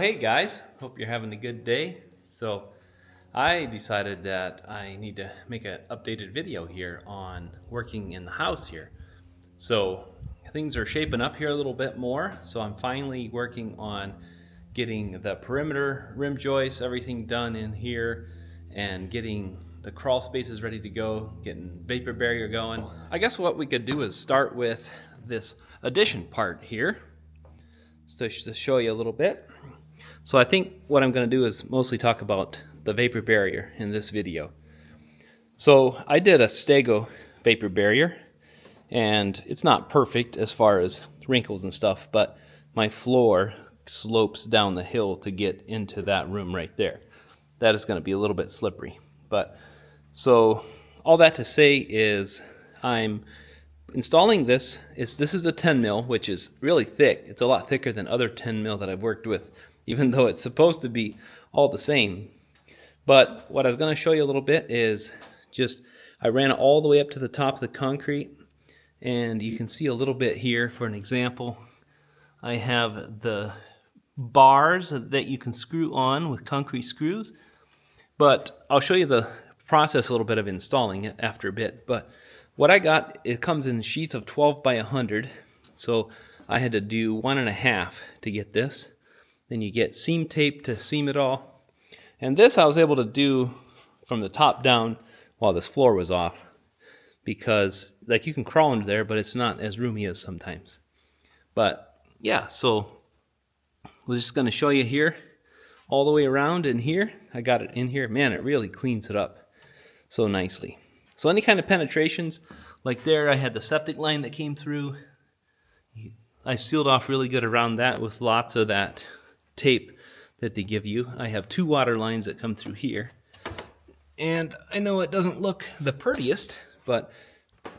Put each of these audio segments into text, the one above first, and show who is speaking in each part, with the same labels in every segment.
Speaker 1: Hey guys, hope you're having a good day. So I decided that I need to make an updated video here on working in the house here. So things are shaping up here a little bit more. So I'm finally working on getting the perimeter rim joists, everything done in here, and getting the crawl spaces ready to go, getting vapor barrier going. I guess what we could do is start with this addition part here, just to show you a little bit. So I think what I'm going to do is mostly talk about the vapor barrier in this video. So I did a Stego vapor barrier, and it's not perfect as far as wrinkles and stuff, but my floor slopes down the hill to get into that room right there. That is going to be a little bit slippery. But so all that to say is I'm installing this. This is the 10 mil, which is really thick. It's a lot thicker than other 10 mil that I've worked with, even though it's supposed to be all the same. But what I was going to show you a little bit is just I ran it all the way up to the top of the concrete, and you can see a little bit here for an example. I have the bars that you can screw on with concrete screws, but I'll show you the process a little bit of installing it after a bit. But what I got, it comes in sheets of 12 by 100, so I had to do 1.5 to get this. Then you get seam tape to seam it all. And this I was able to do from the top down while this floor was off, because like you can crawl under there, but it's not as roomy as sometimes. But yeah, so we're just going to show you here all the way around in here. I got it in here. Man, it really cleans it up so nicely. So any kind of penetrations, like there I had the septic line that came through. I sealed off really good around that with lots of that tape that they give you. I have 2 water lines that come through here, and I know it doesn't look the prettiest, but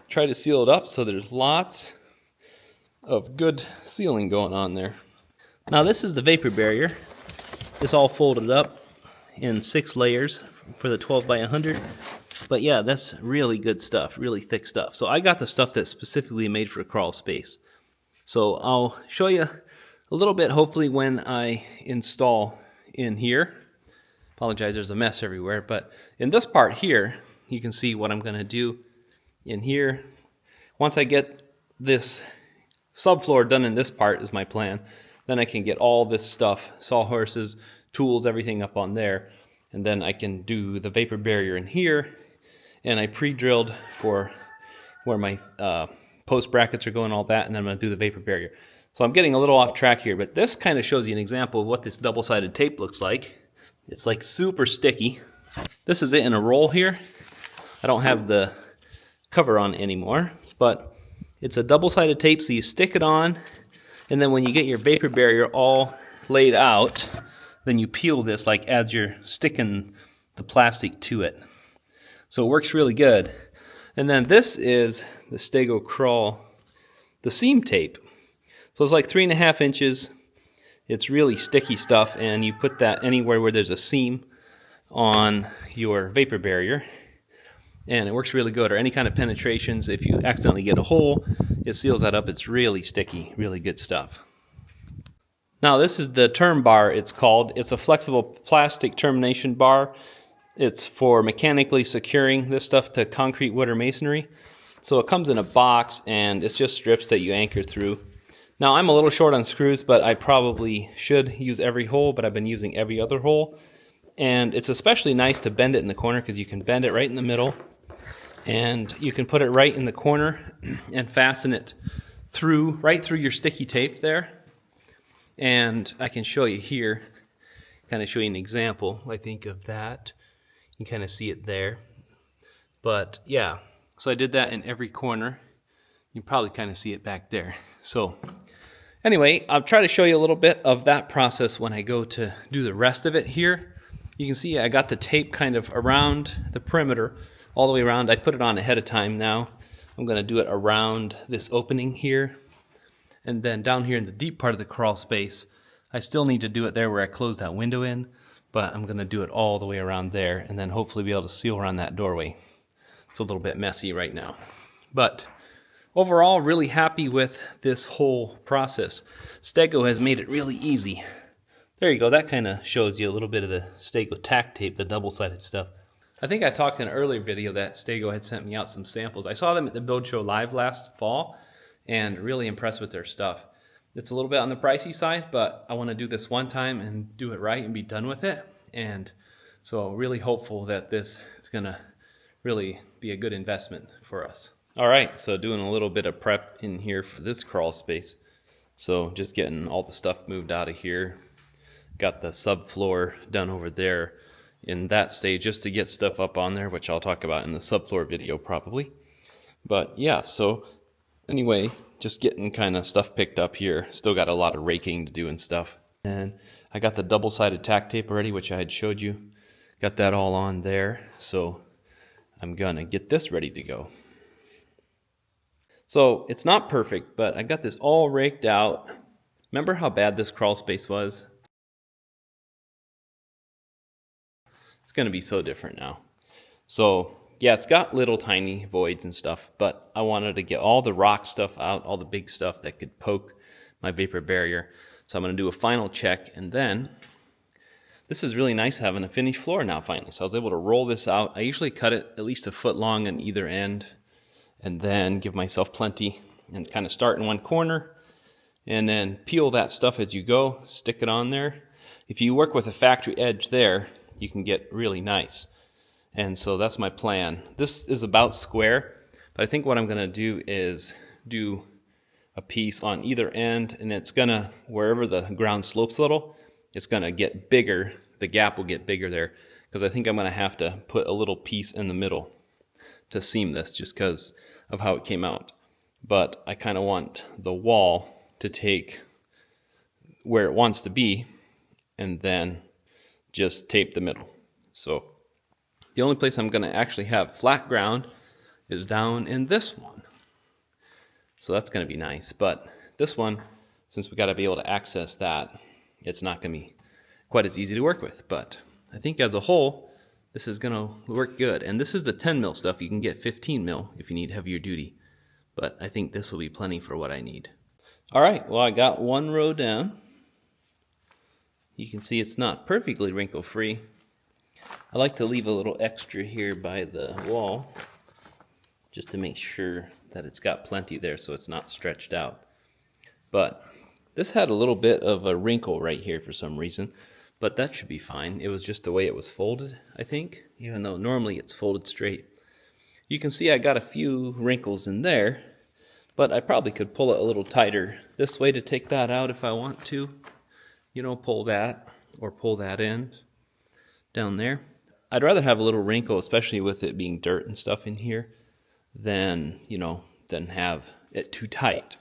Speaker 1: try to seal it up so there's lots of good sealing going on there. Now this is the vapor barrier. It's all folded up in 6 layers for the 12 by 100. But yeah, that's really good stuff, really thick stuff. So I got the stuff that's specifically made for crawl space. So I'll show you a little bit, hopefully, when I install in here. Apologize, there's a mess everywhere. But in this part here, you can see what I'm going to do in here. Once I get this subfloor done in this part is my plan. Then I can get all this stuff, sawhorses, tools, everything up on there. And then I can do the vapor barrier in here. And I pre-drilled for where my post brackets are going, all that. And then I'm going to do the vapor barrier. So I'm getting a little off track here, but this kind of shows you an example of what this double-sided tape looks like. It's like super sticky. This is it in a roll here. I don't have the cover on anymore, but it's a double-sided tape, so you stick it on, and then when you get your vapor barrier all laid out, then you peel this like as you're sticking the plastic to it. So it works really good. And then this is the Stego Crawl, the seam tape. So it's like 3.5 inches. It's really sticky stuff, and you put that anywhere where there's a seam on your vapor barrier, and it works really good. Or any kind of penetrations, if you accidentally get a hole, it seals that up. It's really sticky, really good stuff. Now this is the term bar, it's called. It's a flexible plastic termination bar. It's for mechanically securing this stuff to concrete, wood, or masonry. So it comes in a box, and it's just strips that you anchor through. Now I'm a little short on screws, but I probably should use every hole, but I've been using every other hole. And it's especially nice to bend it in the corner, because you can bend it right in the middle, and you can put it right in the corner and fasten it through, right through your sticky tape there. And I can show you here, kind of show you an example, I think, of that. You can kind of see it there. But yeah, so I did that in every corner. You probably kind of see it back there. So anyway, I'll try to show you a little bit of that process when I go to do the rest of it here. You can see I got the tape kind of around the perimeter, all the way around. I put it on ahead of time now. I'm going to do it around this opening here. And then down here in the deep part of the crawl space, I still need to do it there where I close that window in, but I'm going to do it all the way around there, and then hopefully be able to seal around that doorway. It's a little bit messy right now. But overall, really happy with this whole process. Stego has made it really easy. There you go. That kind of shows you a little bit of the Stego tack tape, the double-sided stuff. I think I talked in an earlier video that Stego had sent me out some samples. I saw them at the Build Show Live last fall and really impressed with their stuff. It's a little bit on the pricey side, but I want to do this one time and do it right and be done with it. And so really hopeful that this is going to really be a good investment for us. All right, so doing a little bit of prep in here for this crawl space. So just getting all the stuff moved out of here. Got the subfloor done over there in that stage just to get stuff up on there, which I'll talk about in the subfloor video probably. But yeah, so anyway, just getting kind of stuff picked up here. Still got a lot of raking to do and stuff. And I got the double-sided tack tape already, which I had showed you. Got that all on there. So I'm gonna get this ready to go. So it's not perfect, but I got this all raked out. Remember how bad this crawl space was? It's going to be so different now. So yeah, it's got little tiny voids and stuff, but I wanted to get all the rock stuff out, all the big stuff that could poke my vapor barrier. So I'm going to do a final check, and then this is really nice having a finished floor now finally. So I was able to roll this out. I usually cut it at least a foot long on either end, and then give myself plenty and kind of start in one corner and then peel that stuff as you go, stick it on there. If you work with a factory edge there, you can get really nice. And so that's my plan. This is about square, but I think what I'm gonna do is do a piece on either end, and it's gonna, wherever the ground slopes a little, it's gonna get bigger. The gap will get bigger there, because I think I'm gonna have to put a little piece in the middle to seam this just because of how it came out. But I kind of want the wall to take where it wants to be and then just tape the middle. So the only place I'm going to actually have flat ground is down in this one. So that's going to be nice. But this one, since we got to be able to access that, it's not going to be quite as easy to work with. But I think as a whole, this is going to work good. And this is the 10 mil stuff. You can get 15 mil if you need heavier duty. But I think this will be plenty for what I need. All right, well, I got one row down. You can see it's not perfectly wrinkle-free. I like to leave a little extra here by the wall just to make sure that it's got plenty there so it's not stretched out. But this had a little bit of a wrinkle right here for some reason, but that should be fine. It was just the way it was folded, I think, even though normally it's folded straight. You can see I got a few wrinkles in there, but I probably could pull it a little tighter this way to take that out if I want to. You know, pull that or pull that end down there. I'd rather have a little wrinkle, especially with it being dirt and stuff in here, than, you know, than have it too tight.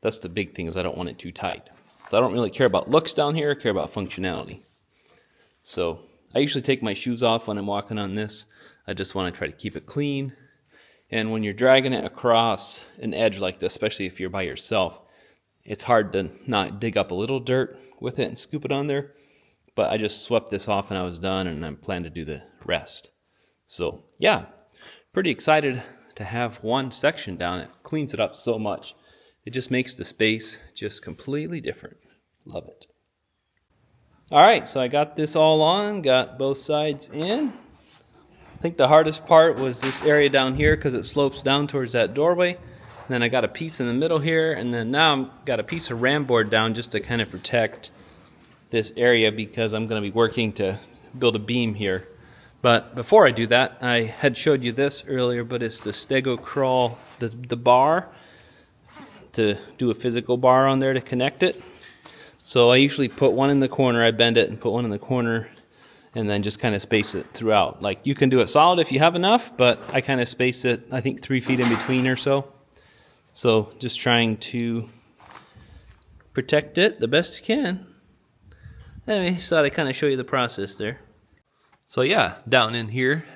Speaker 1: That's the big thing, is I don't want it too tight. So I don't really care about looks down here, I care about functionality. So I usually take my shoes off when I'm walking on this. I just want to try to keep it clean. And when you're dragging it across an edge like this, especially if you're by yourself, it's hard to not dig up a little dirt with it and scoop it on there. But I just swept this off and I was done, and I plan to do the rest. So yeah, pretty excited to have one section down. It cleans it up so much. It just makes the space just completely different. Love it. All right, so I got this all on, got both sides in. I think the hardest part was this area down here because it slopes down towards that doorway. And then I got a piece in the middle here, and then now I've got a piece of ram board down just to kind of protect this area because I'm going to be working to build a beam here. But before I do that, I had showed you this earlier, but it's the Stego crawl, the bar, to do a physical bar on there to connect it. So I usually put one in the corner, I bend it and put one in the corner, and then just kind of space it throughout. Like, you can do it solid if you have enough, but I kind of space it, I think 3 feet in between or so. So just trying to protect it the best you can. Anyway, just thought I'd kind of show you the process there. So yeah, down in here,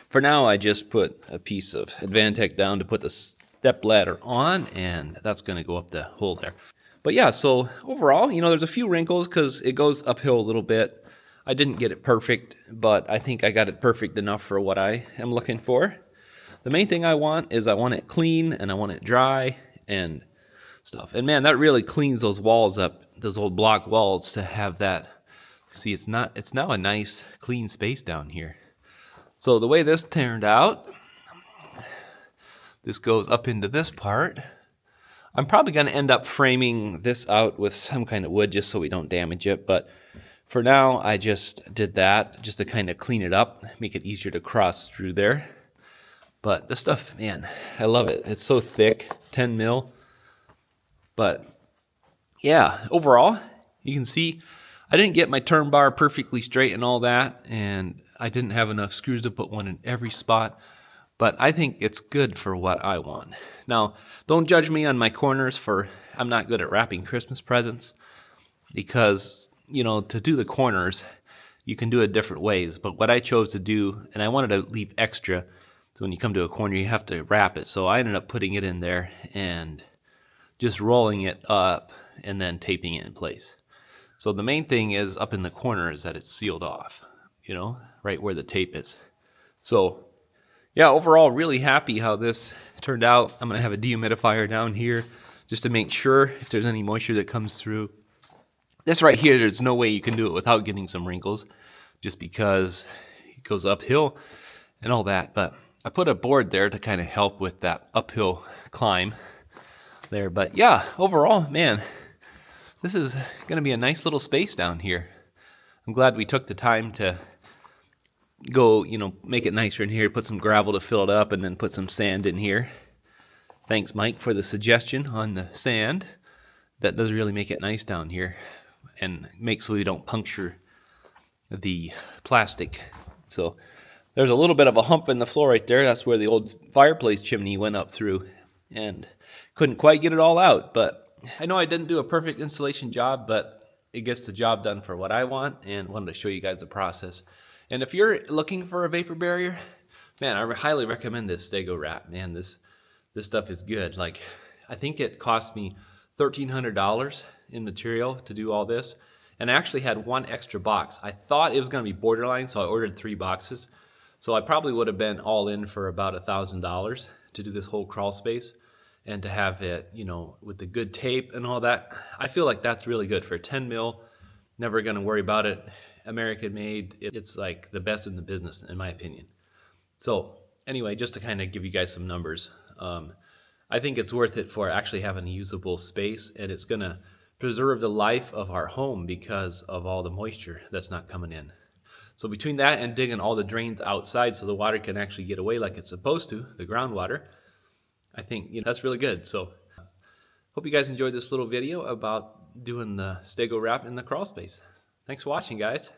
Speaker 1: for now I just put a piece of Advantech down to put the step ladder on, and that's going to go up the hole there. But yeah, so overall, you know, there's a few wrinkles because it goes uphill a little bit. I didn't get it perfect, but I think I got it perfect enough for what I am looking for. The main thing I want is I want it clean and I want it dry and stuff. And man, that really cleans those walls up, those old block walls, to have that See, it's now a nice clean space down here. So the way this turned out, this goes up into this part. I'm probably going to end up framing this out with some kind of wood just so we don't damage it. But for now, I just did that just to kind of clean it up, make it easier to cross through there. But this stuff, man, I love it. It's so thick, 10 mil. But yeah, overall, you can see I didn't get my turn bar perfectly straight and all that. And I didn't have enough screws to put one in every spot. But I think it's good for what I want. Now, don't judge me on my corners for I'm not good at wrapping Christmas presents because, you know, to do the corners, you can do it different ways. But what I chose to do, and I wanted to leave extra, so when you come to a corner, you have to wrap it. So I ended up putting it in there and just rolling it up and then taping it in place. So the main thing is up in the corner is that it's sealed off, you know, right where the tape is. So yeah, overall, really happy how this turned out. I'm going to have a dehumidifier down here just to make sure if there's any moisture that comes through. This right here, there's no way you can do it without getting some wrinkles just because it goes uphill and all that. But I put a board there to kind of help with that uphill climb there. But yeah, overall, man, this is going to be a nice little space down here. I'm glad we took the time to go, you know, make it nicer in here, put some gravel to fill it up, and then put some sand in here. Thanks, Mike, for the suggestion on the sand. That does really make it nice down here and make so we don't puncture the plastic. So there's a little bit of a hump in the floor right there. That's where the old fireplace chimney went up through, and couldn't quite get it all out. But I know I didn't do a perfect installation job, but it gets the job done for what I want, and wanted to show you guys the process. And if you're looking for a vapor barrier, man, I highly recommend this Stego wrap. Man, this stuff is good. Like, I think it cost me $1,300 in material to do all this. And I actually had one extra box. I thought it was going to be borderline, so I ordered 3 boxes. So I probably would have been all in for about $1,000 to do this whole crawl space. And to have it, you know, with the good tape and all that. I feel like that's really good for 10 mil. Never going to worry about it. American made, it's like the best in the business in my opinion. So anyway, just to kind of give you guys some numbers, I think it's worth it for actually having a usable space, and it's going to preserve the life of our home because of all the moisture that's not coming in. So between that and digging all the drains outside so the water can actually get away like it's supposed to, the groundwater, I think, you know, that's really good. So hope you guys enjoyed this little video about doing the Stego wrap in the crawl space. Thanks for watching, guys.